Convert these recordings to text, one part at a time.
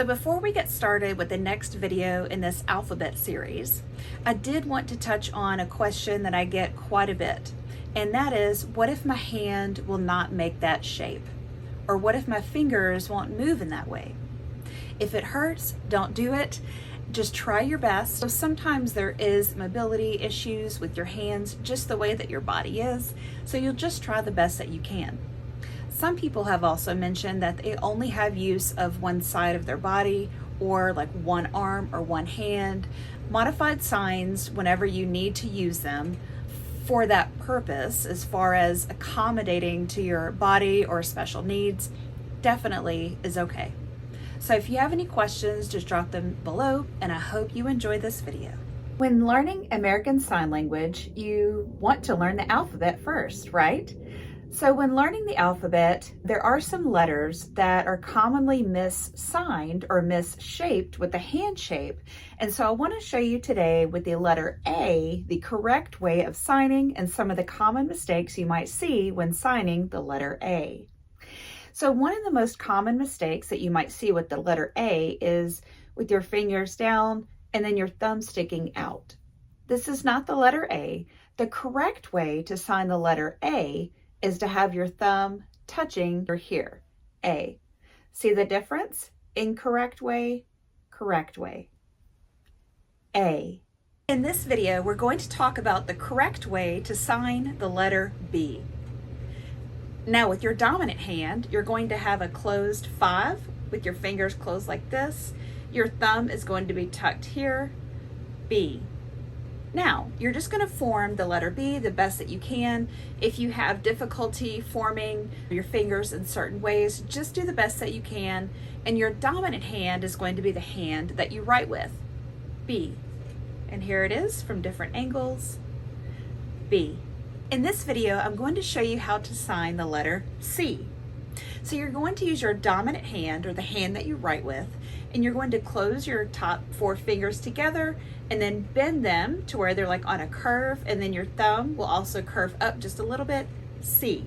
So before we get started with the next video in this alphabet series, I did want to touch on a question that I get quite a bit, and that is, what if my hand will not make that shape? Or what if my fingers won't move in that way? If it hurts, don't do it. Just try your best. So sometimes there is mobility issues with your hands, just the way that your body is, so you'll just try the best that you can. Some people have also mentioned that they only have use of one side of their body, or like one arm or one hand. Modified signs, whenever you need to use them for that purpose, as far as accommodating to your body or special needs, definitely is okay. So if you have any questions, just drop them below, and I hope you enjoy this video. When learning American Sign Language, you want to learn the alphabet first, right? So when learning the alphabet, there are some letters that are commonly missigned or misshaped with the hand shape. And so I want to show you today with the letter A, the correct way of signing and some of the common mistakes you might see when signing the letter A. So one of the most common mistakes that you might see with the letter A is with your fingers down and then your thumb sticking out. This is not the letter A. The correct way to sign the letter A is to have your thumb touching your here, A. See the difference? Incorrect way, correct way. A. In this video, we're going to talk about the correct way to sign the letter B. Now with your dominant hand, you're going to have a closed 5 with your fingers closed like this. Your thumb is going to be tucked here, B. Now, you're just going to form the letter B the best that you can. If you have difficulty forming your fingers in certain ways, just do the best that you can. And your dominant hand is going to be the hand that you write with, B. And here it is from different angles, B. In this video, I'm going to show you how to sign the letter C. So you're going to use your dominant hand, or the hand that you write with, and you're going to close your top 4 fingers together and then bend them to where they're like on a curve, and then your thumb will also curve up just a little bit, C.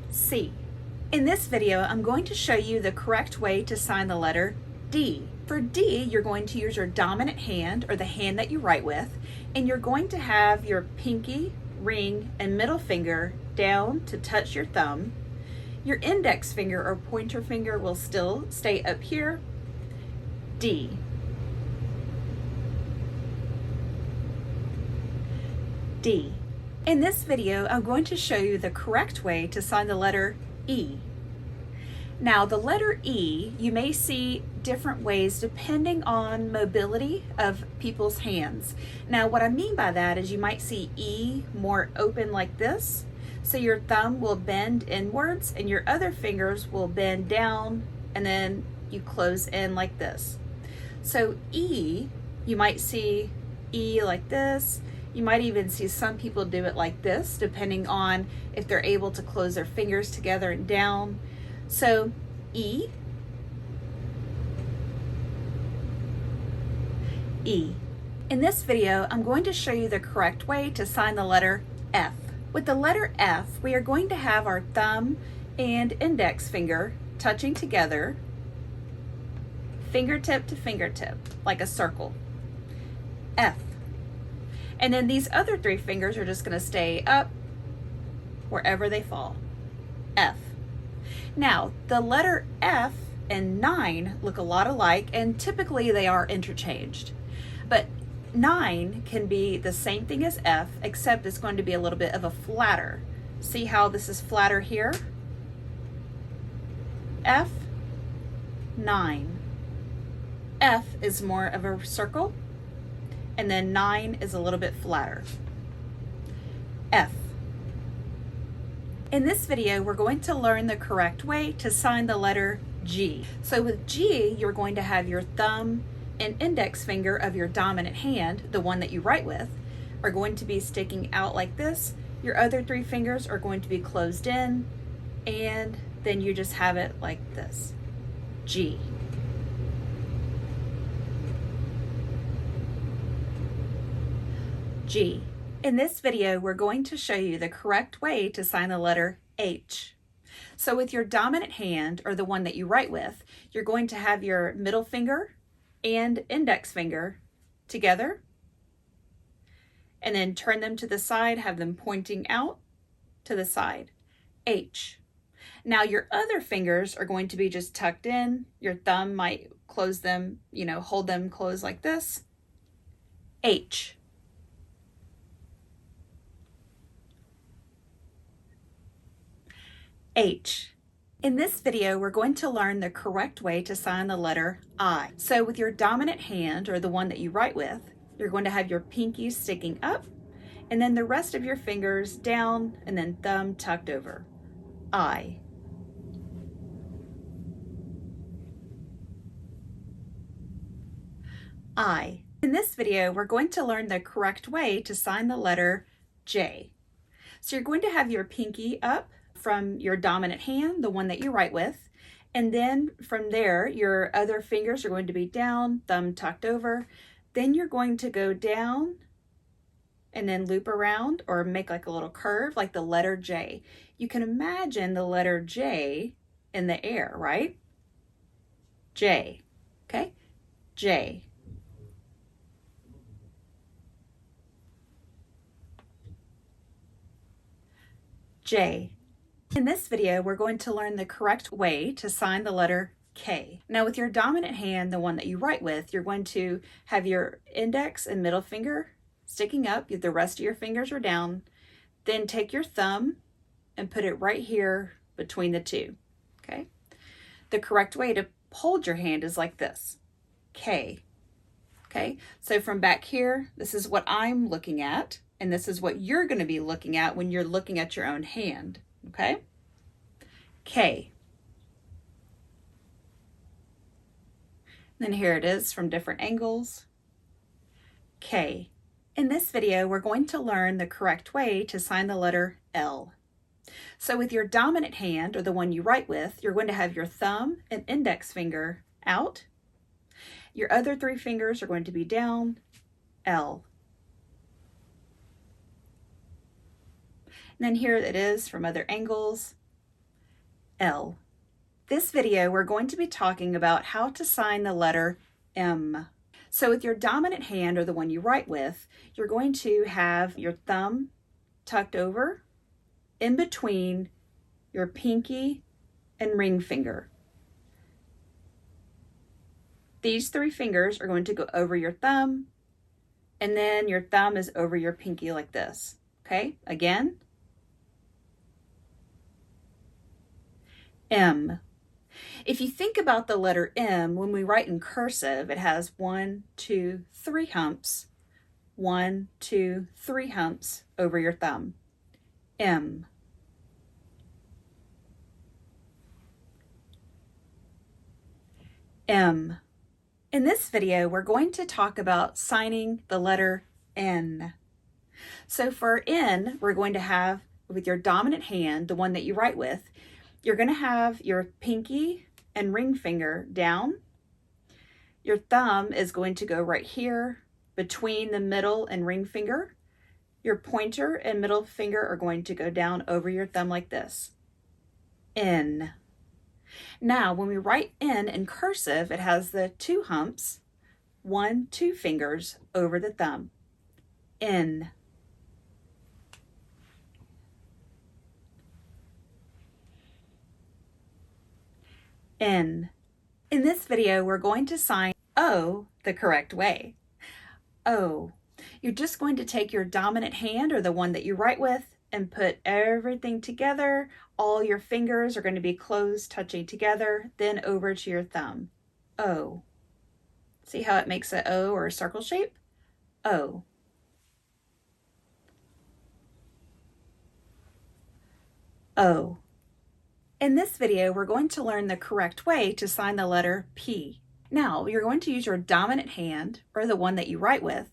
C. In this video, I'm going to show you the correct way to sign the letter D. For D, you're going to use your dominant hand, or the hand that you write with, and you're going to have your pinky, ring, and middle finger down to touch your thumb. Your index finger or pointer finger will still stay up here, D. D. In this video, I'm going to show you the correct way to sign the letter E. Now, the letter E, you may see different ways depending on mobility of people's hands. Now, what I mean by that is you might see E more open like this. So your thumb will bend inwards and your other fingers will bend down, and then you close in like this. So E, you might see E like this. You might even see some people do it like this, depending on if they're able to close their fingers together and down. So E, E. In this video, I'm going to show you the correct way to sign the letter F. With the letter F, we are going to have our thumb and index finger touching together, fingertip to fingertip, like a circle, F. And then these other 3 fingers are just going to stay up wherever they fall, F. Now, the letter F and 9 look a lot alike, and typically they are interchanged. But 9 can be the same thing as F, except it's going to be a little bit of a flatter. See how this is flatter here? F, 9. F is more of a circle, and then 9 is a little bit flatter, F. In this video, we're going to learn the correct way to sign the letter G. So with G, you're going to have your thumb and index finger of your dominant hand, the one that you write with, are going to be sticking out like this. Your other 3 fingers are going to be closed in, and then you just have it like this, G. G. In this video, we're going to show you the correct way to sign the letter H. So with your dominant hand, or the one that you write with, you're going to have your middle finger and index finger together, and then turn them to the side, have them pointing out to the side. H. Now your other fingers are going to be just tucked in. Your thumb might close them, hold them closed like this. H. H. In this video, we're going to learn the correct way to sign the letter I. So with your dominant hand, or the one that you write with, you're going to have your pinky sticking up, and then the rest of your fingers down, and then thumb tucked over. I. I. In this video, we're going to learn the correct way to sign the letter J. So you're going to have your pinky up from your dominant hand, the one that you write with, and then from there, your other fingers are going to be down, thumb tucked over. Then you're going to go down and then loop around or make like a little curve, like the letter J. You can imagine the letter J in the air, right? J, okay? J. J. In this video, we're going to learn the correct way to sign the letter K. Now with your dominant hand, the one that you write with, you're going to have your index and middle finger sticking up. The rest of your fingers are down. Then take your thumb and put it right here between the two, okay? The correct way to hold your hand is like this, K, okay? So from back here, this is what I'm looking at, and this is what you're going to be looking at when you're looking at your own hand, okay? K. Then here it is from different angles. K. In this video, we're going to learn the correct way to sign the letter L. So with your dominant hand, or the one you write with, you're going to have your thumb and index finger out. Your other three fingers are going to be down, L. And then here it is from other angles, L. This video, we're going to be talking about how to sign the letter M. So with your dominant hand, or the one you write with, you're going to have your thumb tucked over in between your pinky and ring finger. These three fingers are going to go over your thumb, and then your thumb is over your pinky like this, okay? Again, M. If you think about the letter M, when we write in cursive, it has 1, 2, 3 humps. 1, 2, 3 humps over your thumb. M. M. In this video, we're going to talk about signing the letter N. So for N, we're going to have, with your dominant hand, the one that you write with, you're going to have your pinky and ring finger down. Your thumb is going to go right here between the middle and ring finger. Your pointer and middle finger are going to go down over your thumb like this. N. Now, when we write N in cursive, it has the 2 humps, 1, 2 fingers over the thumb. N. N. In this video, we're going to sign O the correct way. O. You're just going to take your dominant hand, or the one that you write with, and put everything together. All your fingers are going to be closed, touching together, then over to your thumb. O. See how it makes an O or a circle shape? O. O. In this video, we're going to learn the correct way to sign the letter P. Now, you're going to use your dominant hand, or the one that you write with.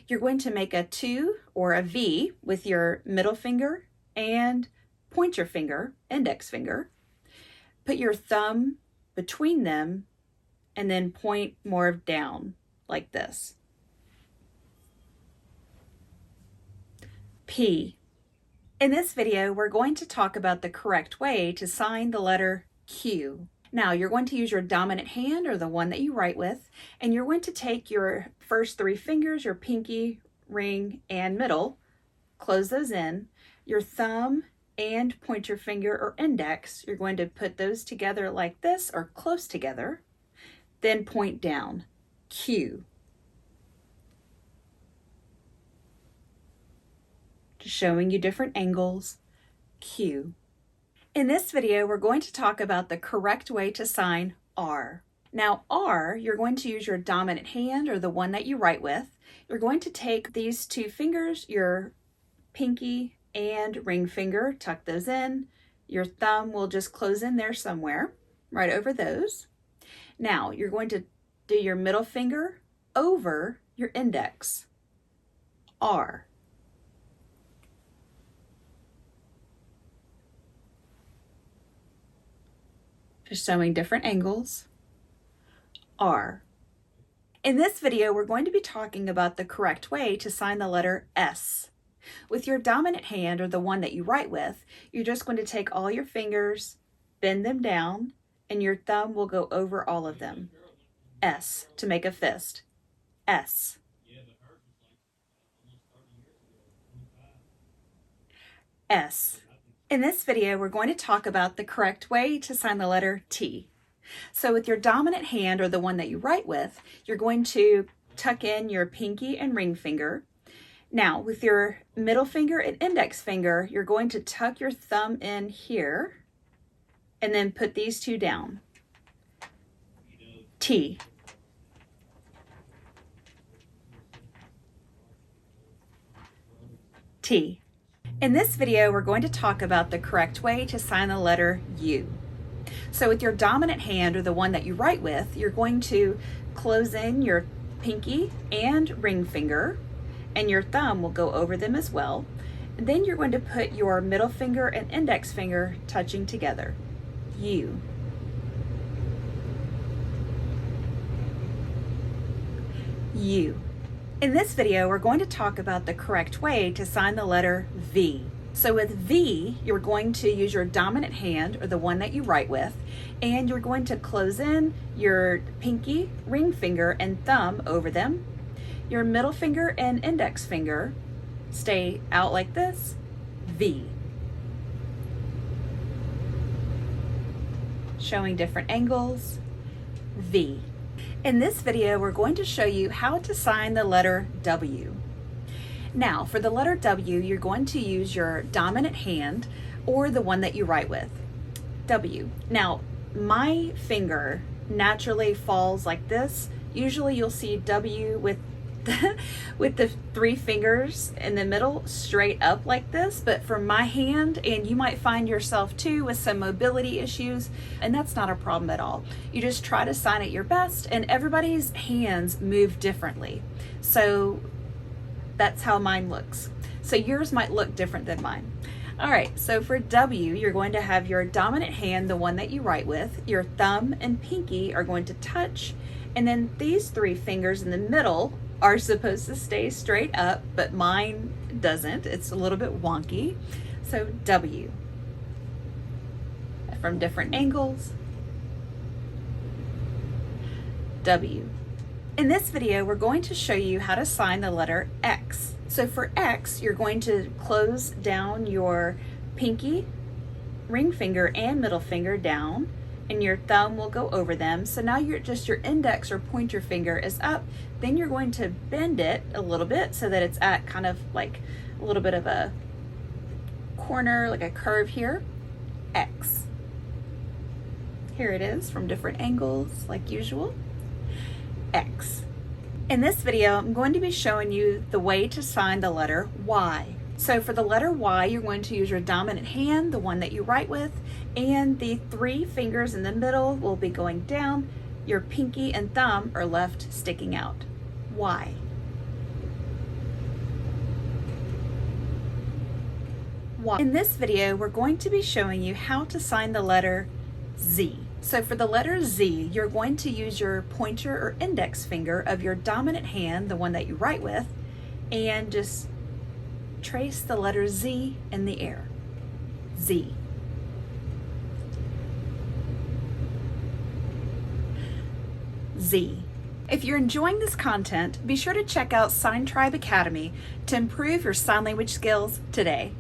You're going to make a 2 or a V with your middle finger and pointer finger, index finger. Put your thumb between them and then point more down like this. P. In this video, we're going to talk about the correct way to sign the letter Q. Now, you're going to use your dominant hand, or the one that you write with, and you're going to take your first three fingers, your pinky, ring, and middle, close those in. Your thumb and pointer finger or index, you're going to put those together like this, or close together, then point down, Q. Just showing you different angles, Q. In this video, we're going to talk about the correct way to sign R. Now R, you're going to use your dominant hand, or the one that you write with. You're going to take these two fingers, your pinky and ring finger, tuck those in. Your thumb will just close in there somewhere, right over those. Now you're going to do your middle finger over your index, R. Just showing different angles, R. In this video, we're going to be talking about the correct way to sign the letter S. With your dominant hand, or the one that you write with, you're just going to take all your fingers, bend them down, and your thumb will go over all of them. S, to make a fist. S. S. In this video, we're going to talk about the correct way to sign the letter T. So with your dominant hand, or the one that you write with, you're going to tuck in your pinky and ring finger. Now, with your middle finger and index finger, you're going to tuck your thumb in here and then put these two down. T. T. In this video, we're going to talk about the correct way to sign the letter U. So with your dominant hand, or the one that you write with, you're going to close in your pinky and ring finger, and your thumb will go over them as well. And then you're going to put your middle finger and index finger touching together, U. U. In this video, we're going to talk about the correct way to sign the letter V. So with V, you're going to use your dominant hand, or the one that you write with, and you're going to close in your pinky, ring finger, and thumb over them. Your middle finger and index finger stay out like this, V. Showing different angles, V. In this video, we're going to show you how to sign the letter W. Now, for the letter W, you're going to use your dominant hand, or the one that you write with, W. Now, my finger naturally falls like this. Usually you'll see W with the three fingers in the middle straight up like this, but for my hand, and you might find yourself too with some mobility issues, and that's not a problem at all. You just try to sign it your best, and everybody's hands move differently. So that's how mine looks. So yours might look different than mine. All right, so for W, you're going to have your dominant hand, the one that you write with, your thumb and pinky are going to touch, and then these three fingers in the middle are supposed to stay straight up, but mine doesn't. It's a little bit wonky. So W. From different angles, W. In this video, we're going to show you how to sign the letter X. So for X, you're going to close down your pinky, ring finger, and middle finger down, and your thumb will go over them. So now your index or pointer finger is up. Then you're going to bend it a little bit so that it's at kind of like a little bit of a corner, like a curve here, X. Here it is from different angles like usual, X. In this video, I'm going to be showing you the way to sign the letter Y. So for the letter Y, you're going to use your dominant hand, the one that you write with, and the three fingers in the middle will be going down. Your pinky and thumb are left sticking out. Y. Y. In this video, we're going to be showing you how to sign the letter Z. So for the letter Z, you're going to use your pointer or index finger of your dominant hand, the one that you write with, and just trace the letter Z in the air. Z. Z. If you're enjoying this content, be sure to check out Sign Tribe Academy to improve your sign language skills today.